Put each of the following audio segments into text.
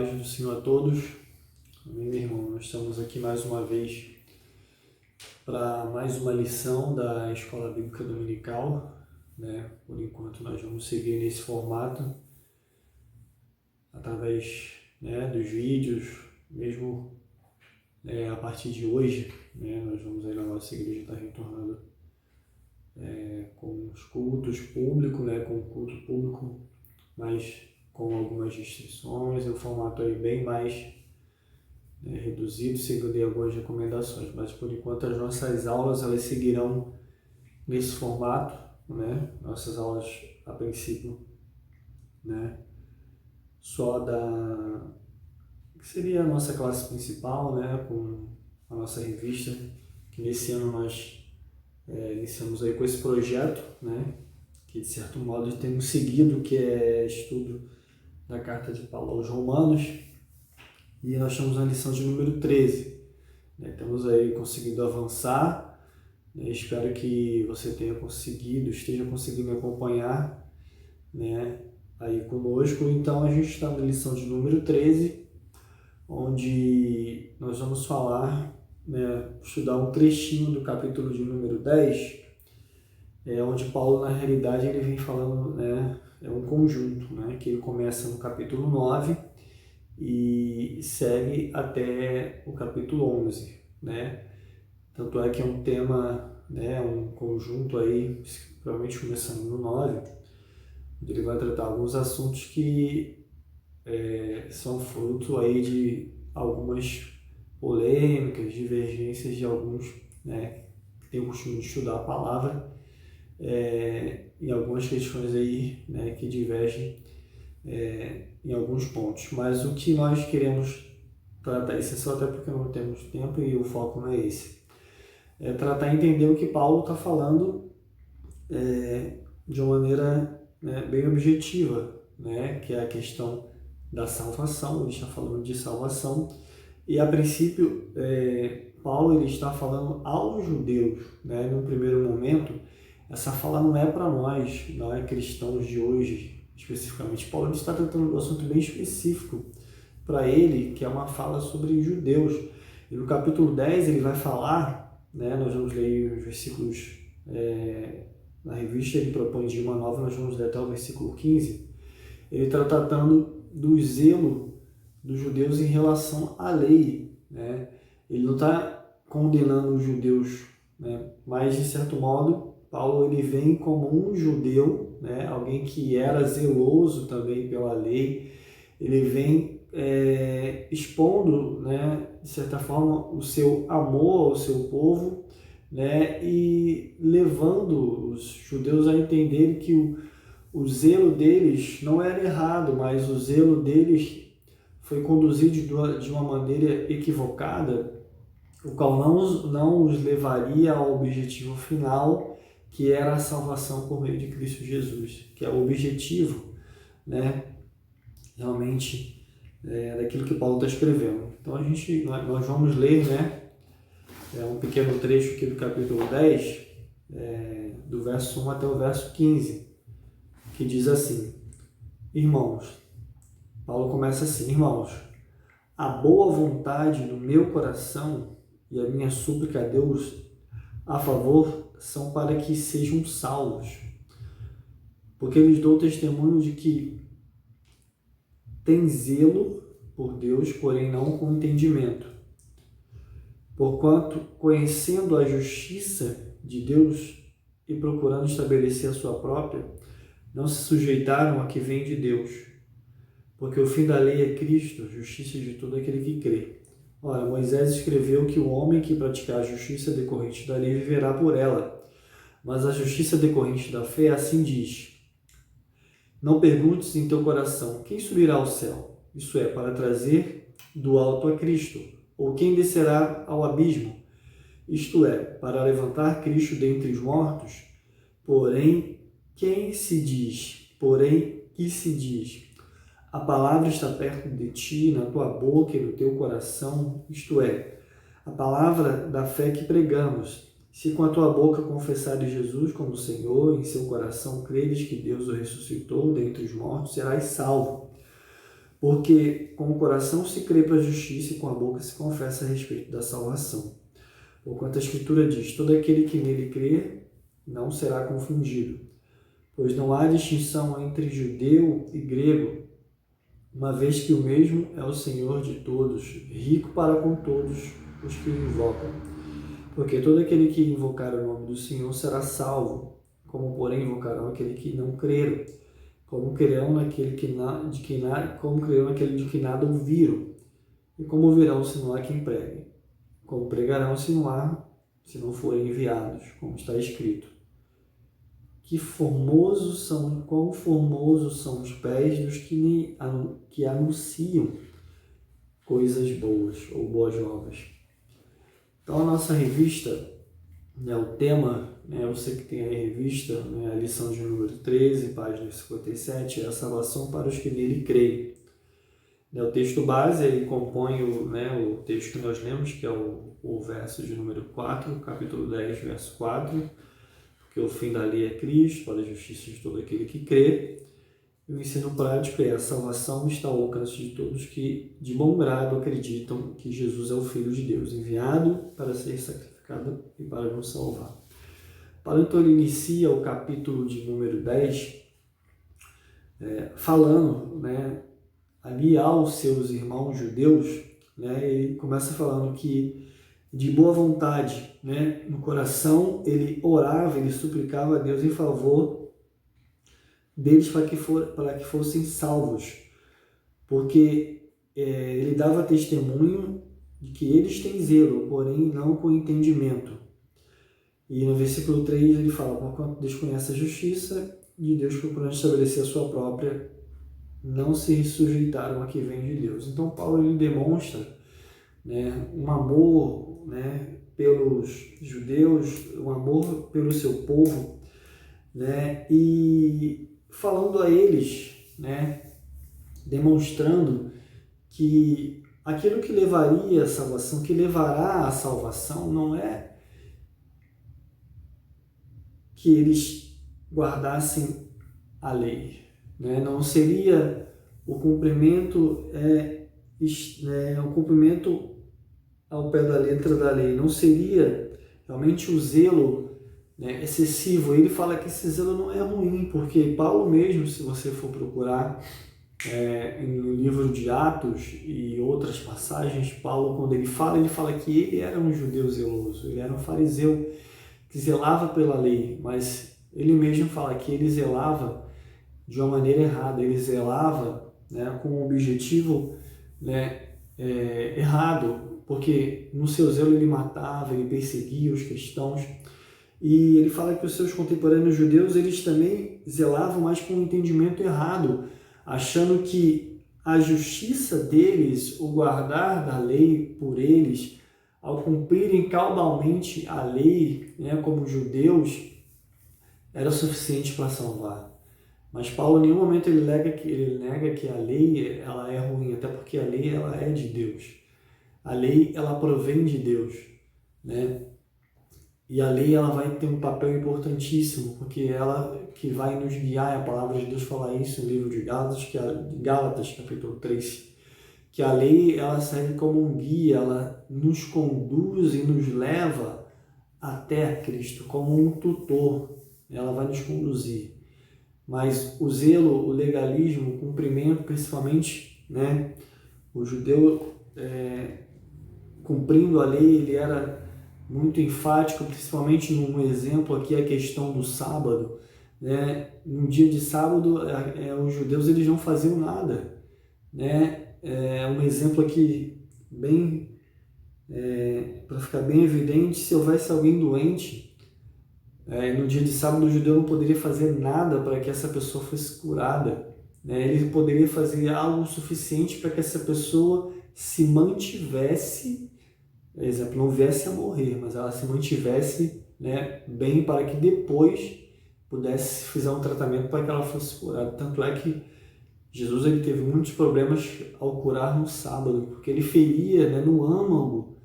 paz do Senhor a todos. Amém, meu irmão? Nós estamos aqui mais uma vez para mais uma lição da Escola Bíblica Dominical, né? Por enquanto nós vamos seguir nesse formato, através, né, dos vídeos, mesmo a partir de hoje, né? Nós vamos aí na nossa igreja estar retornando com os cultos públicos, né? Com o culto público, mas com algumas restrições, um formato aí bem mais reduzido, segundo algumas recomendações, mas por enquanto as nossas aulas elas seguirão nesse formato, né? Nossas aulas a princípio, né? Só que seria a nossa classe principal, né? Com a nossa revista, que nesse ano nós iniciamos aí com esse projeto, né? Que de certo modo temos seguido, que é estudo da carta de Paulo aos Romanos, e nós estamos na lição de número 13. Estamos aí conseguindo avançar, né? Espero que você esteja conseguindo acompanhar, né, aí conosco. Então a gente está na lição de número 13, onde nós vamos falar, né, estudar um trechinho do capítulo de número 10, onde Paulo, na realidade, ele vem falando, né, é um conjunto, né, que ele começa no capítulo 9 e segue até o capítulo 11, né? Tanto é que é um tema, né, um conjunto aí, provavelmente começando no 9, onde ele vai tratar alguns assuntos que são fruto aí de algumas polêmicas, divergências de alguns, né, que têm o costume de estudar a palavra, em algumas questões aí, né, que divergem em alguns pontos. Mas o que nós queremos tratar, isso é só até porque não temos tempo e o foco não é esse, é tratar e entender o que Paulo está falando de uma maneira, né, bem objetiva, né, que é a questão da salvação. Ele está falando de salvação e a princípio Paulo ele está falando aos judeus, né, no primeiro momento. Essa fala não é para nós, não é cristãos de hoje especificamente. Paulo está tratando um assunto bem específico para ele, que é uma fala sobre judeus. E no capítulo 10 ele vai falar, né, nós vamos ler os versículos, na revista ele propõe de uma nova, nós vamos ler até o versículo 15. Ele está tratando do zelo dos judeus em relação à lei, né? Ele não está condenando os judeus, né? Mas de certo modo Paulo ele vem como um judeu, né? Alguém que era zeloso também pela lei. Ele vem expondo, né, de certa forma, o seu amor ao seu povo, né, e levando os judeus a entenderem que o zelo deles não era errado, mas o zelo deles foi conduzido de uma maneira equivocada, o qual não os levaria ao objetivo final, que era a salvação por meio de Cristo Jesus, que é o objetivo, né, realmente daquilo que Paulo está escrevendo. Então nós vamos ler, né, um pequeno trecho aqui do capítulo 10, do verso 1 até o verso 15, que diz assim: Irmãos, Paulo começa assim: Irmãos, a boa vontade do meu coração e a minha súplica a Deus a favor são para que sejam salvos, porque lhes dou testemunho de que tem zelo por Deus, porém não com entendimento. Porquanto, conhecendo a justiça de Deus e procurando estabelecer a sua própria, não se sujeitaram a que vem de Deus, porque o fim da lei é Cristo, justiça de todo aquele que crê. Ora, Moisés escreveu que o homem que praticar a justiça decorrente da lei viverá por ela, mas a justiça decorrente da fé assim diz: Não perguntes em teu coração, quem subirá ao céu? Isso é, para trazer do alto a Cristo, ou quem descerá ao abismo? Isto é, para levantar Cristo dentre os mortos. Porém, que se diz? A palavra está perto de ti, na tua boca e no teu coração, isto é, a palavra da fé que pregamos. Se com a tua boca confessares Jesus como Senhor, e em seu coração creres que Deus o ressuscitou dentre os mortos, serás salvo. Porque com o coração se crê para a justiça e com a boca se confessa a respeito da salvação. Porquanto a Escritura diz: todo aquele que nele crê não será confundido, pois não há distinção entre judeu e grego, uma vez que o mesmo é o Senhor de todos, rico para com todos os que o invocam. Porque todo aquele que invocar o nome do Senhor será salvo, como porém invocarão aquele que não creram, como crerão naquele de que nada ouviram, e como ouvirão se não há quem pregue, como pregarão se não forem enviados, como está escrito. Quão formosos são os pés dos que anunciam coisas boas ou boas novas. Então a nossa revista, o tema, você que tem a revista, a lição de número 13, página 57, é a salvação para os que nele creem. O texto base, ele compõe o texto que nós lemos, que é o verso de número 4, capítulo 10, verso 4, porque o fim da lei é Cristo, para a justiça de todo aquele que crê. E o ensino prático é: a salvação está ao alcance de todos que de bom grado acreditam que Jesus é o Filho de Deus, enviado para ser sacrificado e para nos salvar. Então ele inicia o capítulo de número 10 falando, ali aos seus irmãos judeus, ele começa falando que de boa vontade, no coração ele orava, ele suplicava a Deus em favor deles para que fossem salvos, porque ele dava testemunho de que eles têm zelo, porém não com entendimento. E no versículo 3 ele fala: porquanto desconhece a justiça de Deus, procurando estabelecer a sua própria, não se sujeitaram a que vem de Deus. Então Paulo ele demonstra um amor pelos judeus, um amor pelo seu povo, e falando a eles, demonstrando que aquilo que levaria à salvação, que levará à salvação, não é que eles guardassem a lei, não seria o cumprimento, o cumprimento ao pé da letra da lei, não seria realmente o zelo excessivo. Ele fala que esse zelo não é ruim, porque Paulo mesmo, se você for procurar no livro de Atos e outras passagens, Paulo, quando ele fala que ele era um judeu zeloso, ele era um fariseu que zelava pela lei, mas ele mesmo fala que ele zelava de uma maneira errada, ele zelava com um objetivo errado, porque no seu zelo ele matava, ele perseguia os cristãos. E ele fala que os seus contemporâneos judeus, eles também zelavam, mas com um entendimento errado, achando que a justiça deles, o guardar da lei por eles, ao cumprirem cabalmente a lei, como judeus, era suficiente para salvar. Mas Paulo, em nenhum momento, ele nega que a lei ela é ruim, até porque a lei ela é de Deus. A lei ela provém de Deus, E a lei ela vai ter um papel importantíssimo, porque ela que vai nos guiar, a palavra de Deus fala isso no livro de Gálatas, capítulo 3, que a lei ela serve como um guia, ela nos conduz e nos leva até Cristo, como um tutor, ela vai nos conduzir. Mas o zelo, o legalismo, o cumprimento, principalmente, o judeu cumprindo a lei, ele era muito enfático, principalmente num exemplo aqui, a questão do sábado. No dia de sábado, os judeus eles não faziam nada. Um exemplo aqui, para ficar bem evidente, se houvesse alguém doente, no dia de sábado o judeu não poderia fazer nada para que essa pessoa fosse curada. Ele poderia fazer algo suficiente para que essa pessoa se mantivesse, por exemplo, não viesse a morrer, mas ela se mantivesse bem, para que depois pudesse fazer um tratamento para que ela fosse curada. Tanto é que Jesus ele teve muitos problemas ao curar no sábado, porque ele feria no âmago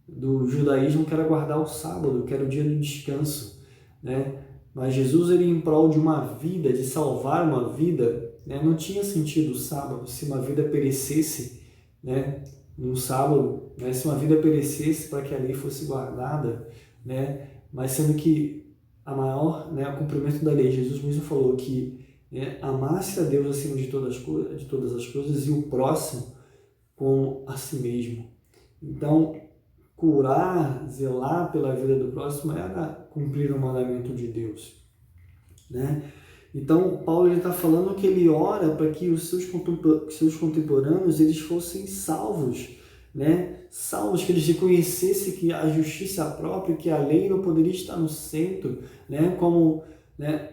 do judaísmo, que era guardar o sábado, que era o dia do descanso. Mas Jesus, ele, em prol de uma vida, de salvar uma vida, né? Não tinha sentido o sábado se uma vida perecesse, né? No sábado, né? Se uma vida perecesse para que a lei fosse guardada, né? Mas sendo que a maior, né, o cumprimento da lei, Jesus mesmo falou que, né, amasse a Deus acima de todas as coisas e o próximo como a si mesmo. Então, curar, zelar pela vida do próximo era cumprir o mandamento de Deus, né? Então, Paulo está falando que ele ora para que os seus contemporâneos eles fossem salvos, né? Salvos, que eles reconhecessem que a justiça própria, que a lei não poderia estar no centro, né? Como, né,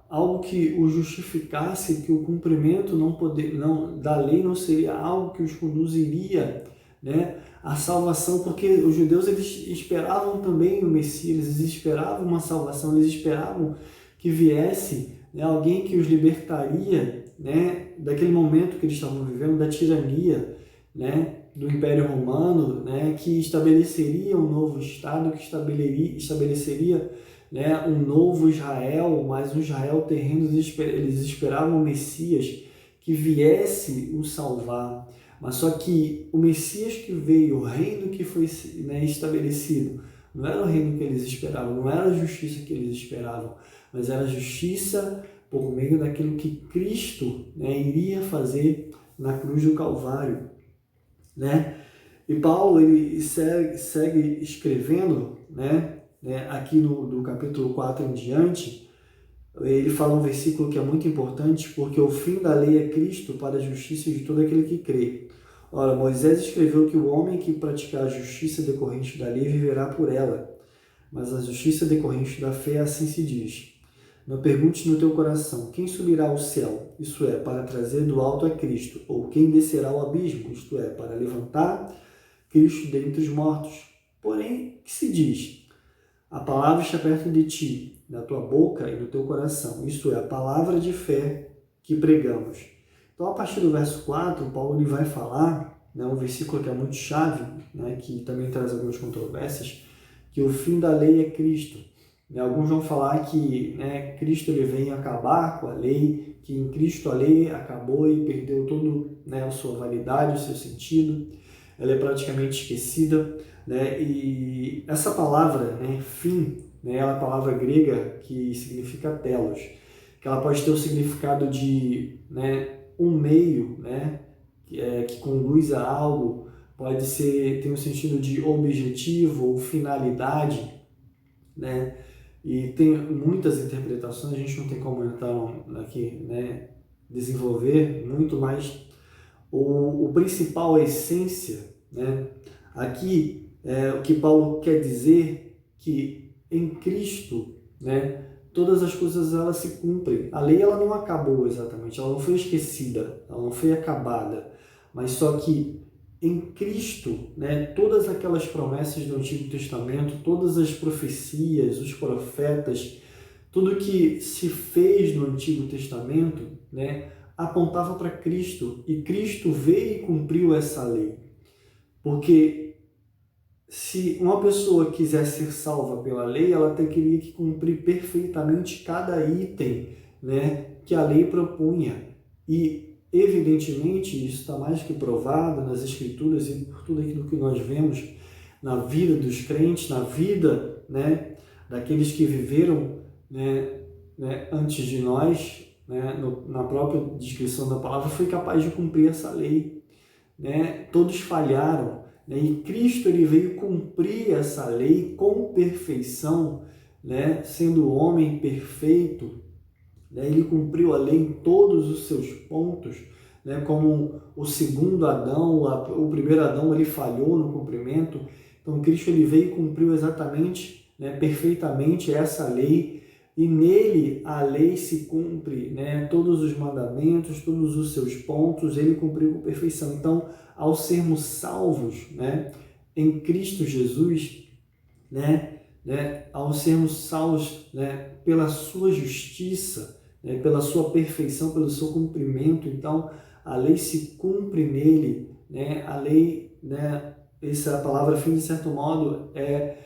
algo que o justificasse, que o cumprimento da lei não seria algo que os conduziria, né, à salvação, porque os judeus eles esperavam também o Messias, eles esperavam uma salvação, eles esperavam que viesse, né, alguém que os libertaria, né, daquele momento que eles estavam vivendo, da tirania, né, do Império Romano, né, que estabeleceria um novo Estado, que estabeleceria, né, um novo Israel, mas um Israel terreno. Eles esperavam o Messias que viesse o salvar. Mas só que o Messias que veio, o reino que foi, né, estabelecido, não era o reino que eles esperavam, não era a justiça que eles esperavam, mas era a justiça por meio daquilo que Cristo, né, iria fazer na cruz do Calvário, né? E Paulo ele segue escrevendo, né, aqui do capítulo 4 em diante. Ele fala um versículo que é muito importante, porque o fim da lei é Cristo para a justiça de todo aquele que crê. Ora, Moisés escreveu que o homem que praticar a justiça decorrente da lei viverá por ela, mas a justiça decorrente da fé, assim se diz. Não perguntes no teu coração, quem subirá ao céu, isto é, para trazer do alto a Cristo, ou quem descerá ao abismo, isto é, para levantar Cristo dentre os mortos. Porém, que se diz? A palavra está perto de ti, na tua boca e no teu coração, isto é, a palavra de fé que pregamos. Então, a partir do verso 4, Paulo ele vai falar, né, um versículo que é muito chave, né, que também traz algumas controvérsias, que o fim da lei é Cristo. Alguns vão falar que, né, Cristo ele vem acabar com a lei, que em Cristo a lei acabou e perdeu todo, né, a sua validade, o seu sentido, ela é praticamente esquecida, né? E essa palavra, né, fim, né, é uma palavra grega que significa telos, que ela pode ter o significado de, né, um meio, né, que conduz a algo, pode ter um sentido de objetivo ou finalidade, né? E tem muitas interpretações, a gente não tem como entrar aqui, né, desenvolver muito, mais o principal, a essência, né? Aqui, o que Paulo quer dizer que em Cristo, né, todas as coisas elas se cumprem. A lei ela não acabou exatamente, ela não foi esquecida, ela não foi acabada, mas só que em Cristo, né, todas aquelas promessas do Antigo Testamento, todas as profecias, os profetas, tudo que se fez no Antigo Testamento, né, apontava para Cristo, e Cristo veio e cumpriu essa lei. Porque se uma pessoa quiser ser salva pela lei, ela teria que cumprir perfeitamente cada item, né, que a lei propunha. E, evidentemente, isso está mais que provado nas Escrituras e por tudo aquilo que nós vemos na vida dos crentes, na vida, né, daqueles que viveram, né, antes de nós, né, na própria descrição da palavra, foi capaz de cumprir essa lei, né? Todos falharam, né? E Cristo ele veio cumprir essa lei com perfeição, né? Sendo homem perfeito, né? Ele cumpriu a lei em todos os seus pontos, né? Como o segundo Adão, o primeiro Adão ele falhou no cumprimento, então Cristo ele veio e cumpriu exatamente, né, perfeitamente essa lei. E nele a lei se cumpre, né? Todos os mandamentos, todos os seus pontos, ele cumpriu com perfeição. Então, ao sermos salvos, né, em Cristo Jesus, ao sermos salvos, né, pela sua justiça, né, pela sua perfeição, pelo seu cumprimento, então a lei se cumpre nele, né? A lei, né, essa palavra fim, de certo modo, é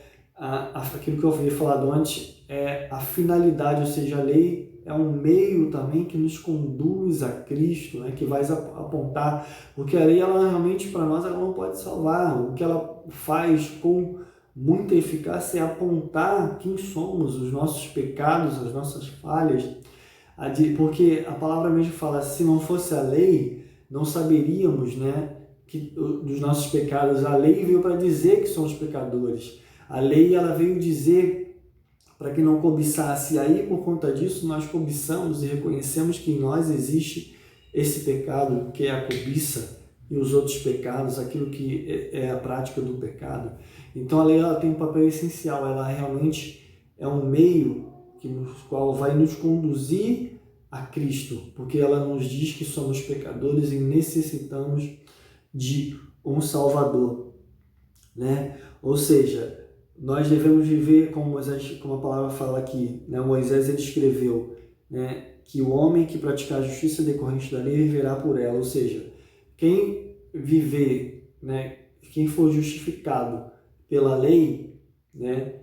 aquilo que eu havia falado antes, é a finalidade, ou seja, a lei é um meio também que nos conduz a Cristo, né? Que vai apontar, porque a lei, ela realmente para nós ela não pode salvar. O que ela faz com muita eficácia é apontar quem somos, os nossos pecados, as nossas falhas, porque a palavra mesmo fala, se não fosse a lei, não saberíamos, né, dos nossos pecados. A lei veio para dizer que somos pecadores. A lei, ela veio dizer para que não cobiçasse. E aí, por conta disso, nós cobiçamos e reconhecemos que em nós existe esse pecado, que é a cobiça, e os outros pecados, aquilo que é a prática do pecado. Então, a lei, ela tem um papel essencial. Ela realmente é um meio no qual vai nos conduzir a Cristo, porque ela nos diz que somos pecadores e necessitamos de um Salvador, né? Ou seja, nós devemos viver como Moisés, como a palavra fala aqui, né? Moisés, ele escreveu, né, que o homem que praticar a justiça decorrente da lei viverá por ela. Ou seja, quem viver, né, quem for justificado pela lei, né,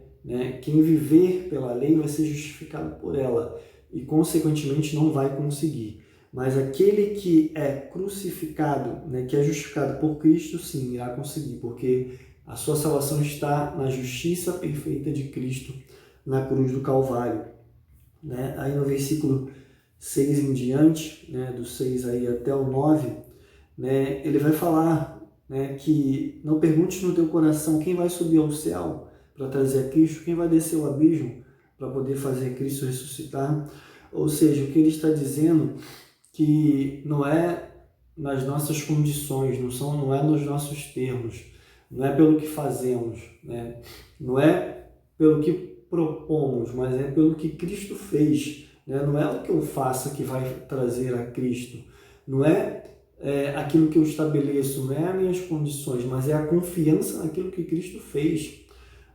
quem viver pela lei vai ser justificado por ela e, consequentemente, não vai conseguir. Mas aquele que é crucificado, né, que é justificado por Cristo, sim, irá conseguir, porque a sua salvação está na justiça perfeita de Cristo na cruz do Calvário, né? Aí no versículo 6 em diante, né, do 6 aí até o 9, né, ele vai falar, né, que não perguntes no teu coração quem vai subir ao céu para trazer a Cristo, quem vai descer o abismo para poder fazer Cristo ressuscitar. Ou seja, o que ele está dizendo que não é nas nossas condições, não é nos nossos termos, não é pelo que fazemos, né? Não é pelo que propomos, mas é pelo que Cristo fez, né? Não é o que eu faça que vai trazer a Cristo, não é aquilo que eu estabeleço, não é as minhas condições, mas é a confiança naquilo que Cristo fez.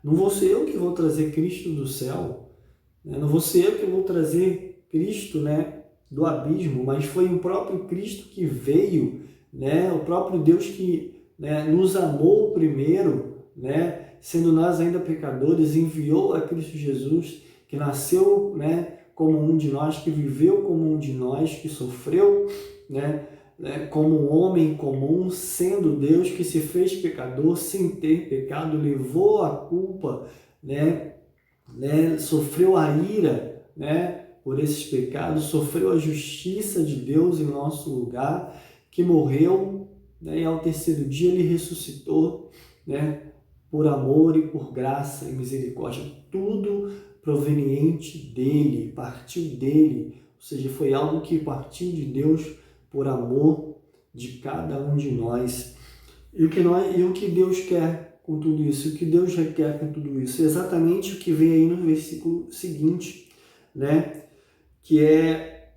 Não vou ser eu que vou trazer Cristo do céu, né? Não vou ser eu que vou trazer Cristo, né, do abismo, mas foi o próprio Cristo que veio, né, o próprio Deus que, né, nos amou primeiro, né, sendo nós ainda pecadores, enviou a Cristo Jesus, que nasceu, né, como um de nós, que viveu como um de nós, que sofreu, né, como um homem comum, sendo Deus, que se fez pecador sem ter pecado, levou a culpa, né, sofreu a ira, né, por esses pecados, sofreu a justiça de Deus em nosso lugar, que morreu, né, e ao terceiro dia ele ressuscitou, né, por amor e por graça e misericórdia, tudo proveniente dele, partiu dele, ou seja, foi algo que partiu de Deus por amor de cada um de nós. E o que Deus quer com tudo isso? O que Deus requer com tudo isso? Exatamente o que vem aí no versículo seguinte, né? Que é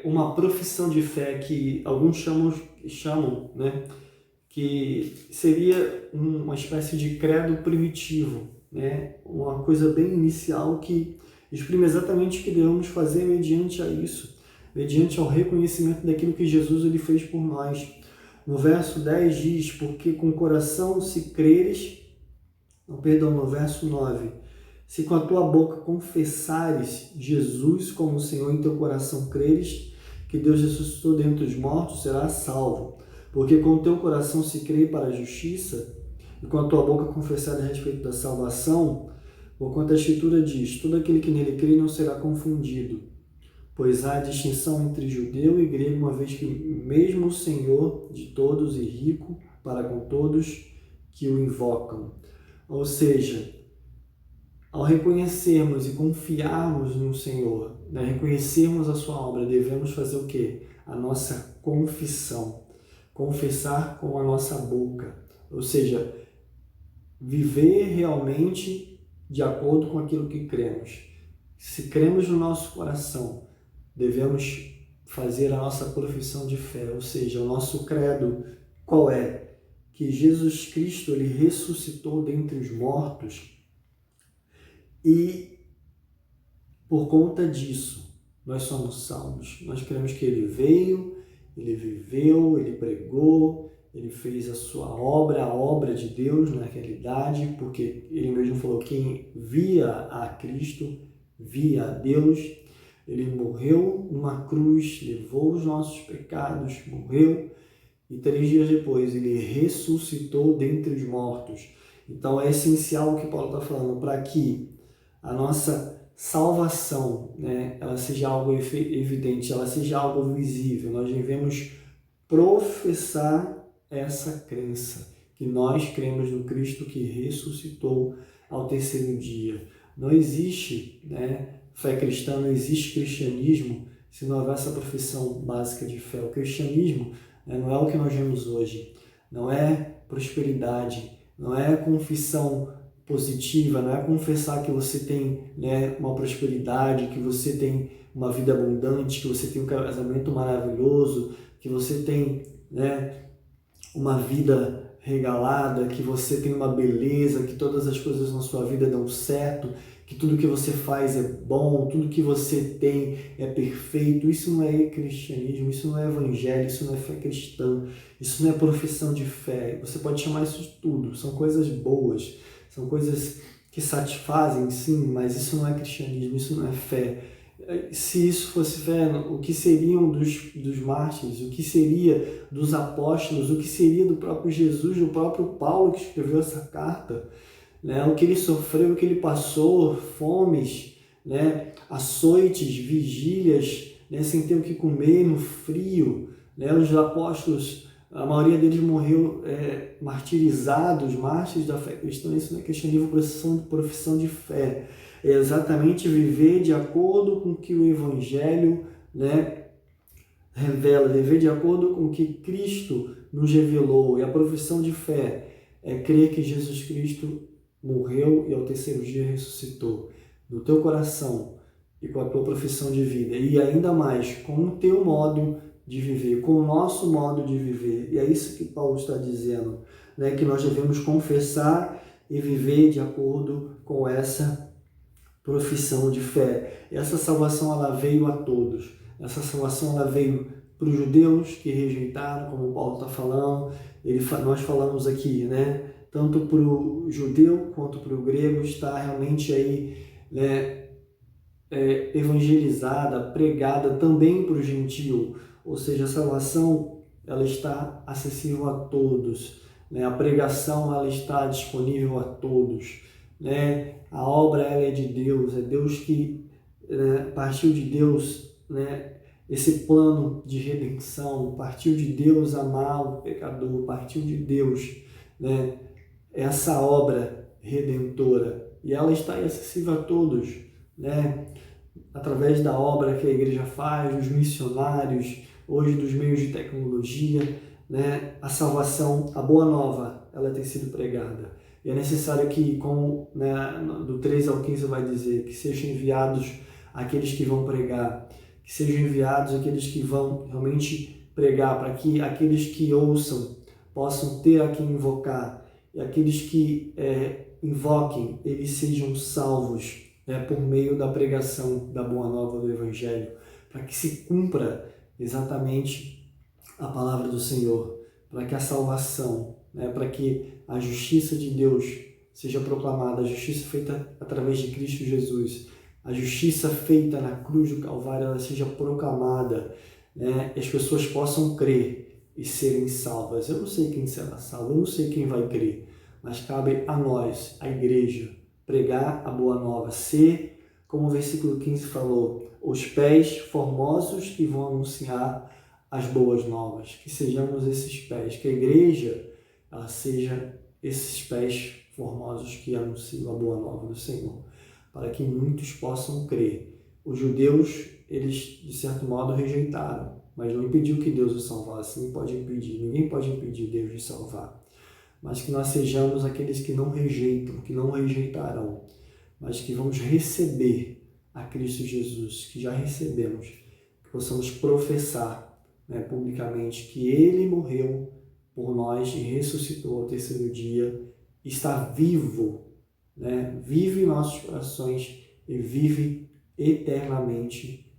uma profissão de fé que alguns chamam, né? Que seria uma espécie de credo primitivo, né? Uma coisa bem inicial que exprime exatamente o que devemos fazer mediante a isso, mediante ao reconhecimento daquilo que Jesus ele fez por nós. No verso 10 diz, porque com o coração se creres, no verso 9, se com a tua boca confessares Jesus como Senhor, em teu coração creres que Deus ressuscitou dentre os mortos, serás salvo. Porque com o teu coração se crê para a justiça, e com a tua boca confessar a respeito da salvação, porquanto a Escritura diz, todo aquele que nele crê não será confundido, pois há distinção entre judeu e grego, uma vez que mesmo o Senhor de todos e rico para com todos que o invocam. Ou seja, ao reconhecermos e confiarmos no Senhor, né, reconhecermos a sua obra, devemos fazer o quê? A nossa confissão. Confessar com a nossa boca. Ou seja, viver realmente de acordo com aquilo que cremos. Se cremos no nosso coração, devemos fazer a nossa profissão de fé, ou seja, o nosso credo, qual é? Que Jesus Cristo ele ressuscitou dentre os mortos e por conta disso nós somos salvos. Nós cremos que ele veio, ele viveu, ele pregou, ele fez a sua obra, a obra de Deus na realidade, porque ele mesmo falou, quem via a Cristo, via a Deus, Ele morreu numa cruz, levou os nossos pecados, morreu e 3 dias depois ele ressuscitou dentre os mortos. Então é essencial o que Paulo está falando para que a nossa salvação, né, ela seja algo evidente, ela seja algo visível. Nós devemos professar essa crença, que nós cremos no Cristo que ressuscitou ao terceiro dia. Não existe, né, fé cristã, não existe cristianismo se não houver essa profissão básica de fé. O cristianismo, né, não é o que nós vemos hoje, não é prosperidade, não é confissão positiva, não é confessar que você tem, né, uma prosperidade, que você tem uma vida abundante, que você tem um casamento maravilhoso, que você tem, né, uma vida regalada, que você tem uma beleza, que todas as coisas na sua vida dão certo, que tudo que você faz é bom, tudo que você tem é perfeito. Isso não é cristianismo, isso não é evangelho, isso não é fé cristã, isso não é profissão de fé. Você pode chamar isso de tudo, são coisas boas, são coisas que satisfazem, sim, mas isso não é cristianismo, isso não é fé. Se isso fosse fé, o que seriam dos mártires, o que seria dos apóstolos, o que seria do próprio Jesus, do próprio Paulo que escreveu essa carta, né? O que ele sofreu, o que ele passou, fomes, né? Açoites, vigílias, né? Sem ter o que comer, no frio, né? Os apóstolos, a maioria deles morreu martirizados, mártires da fé cristã. Isso não é cristianismo, profissão de fé. É exatamente viver de acordo com o que o Evangelho, né, revela, viver de acordo com o que Cristo nos revelou. E a profissão de fé é crer que Jesus Cristo morreu e ao terceiro dia ressuscitou. No teu coração e com a tua profissão de vida. E ainda mais com o teu modo de viver, com o nosso modo de viver. E é isso que Paulo está dizendo, né, que nós devemos confessar e viver de acordo com essa profissão de fé. Essa salvação ela veio a todos. Essa salvação ela veio para os judeus que rejeitaram, como Paulo está falando. Nós falamos aqui, né? Tanto para o judeu quanto para o grego está realmente aí, né, evangelizada, pregada também para o gentio. Ou seja, a salvação ela está acessível a todos, né? A pregação ela está disponível a todos, né? A obra ela é de Deus, é Deus que partiu de Deus, né? Esse plano de redenção, partiu de Deus amar o pecador, partiu de Deus, né? Essa obra redentora, e ela está acessível a todos, né? Através da obra que a igreja faz, dos missionários, hoje dos meios de tecnologia, né? A salvação, a boa nova, ela tem sido pregada. E é necessário que, como, né, do 3 ao 15 vai dizer, que sejam enviados aqueles que vão pregar, que sejam enviados aqueles que vão realmente pregar, para que aqueles que ouçam possam ter a quem invocar, e aqueles que invoquem, eles sejam salvos, né, por meio da pregação da boa nova do Evangelho, para que se cumpra exatamente a palavra do Senhor, para que a salvação, né, para que a justiça de Deus seja proclamada, a justiça feita através de Cristo Jesus, a justiça feita na cruz do Calvário, ela seja proclamada, né, e as pessoas possam crer e serem salvas. Eu não sei quem será salvo, eu não sei quem vai crer, mas cabe a nós, a igreja, pregar a boa nova, ser, como o versículo 15 falou, os pés formosos que vão anunciar as boas novas, que sejamos esses pés, que a igreja ela seja esses pés formosos que anunciam a boa nova do Senhor, para que muitos possam crer. Os judeus, eles de certo modo rejeitaram, mas não impediu que Deus os salvasse, ninguém pode impedir Deus de salvar, mas que nós sejamos aqueles que não rejeitam, que não rejeitarão, mas que vamos receber a Cristo Jesus, que já recebemos, que possamos professar, né, publicamente que Ele morreu por nós e ressuscitou ao terceiro dia, está vivo, né, vive em nossos corações e vive eternamente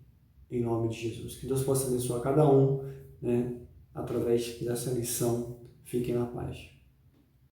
em nome de Jesus. Que Deus possa abençoar cada um, né, através dessa lição. Fiquem na paz.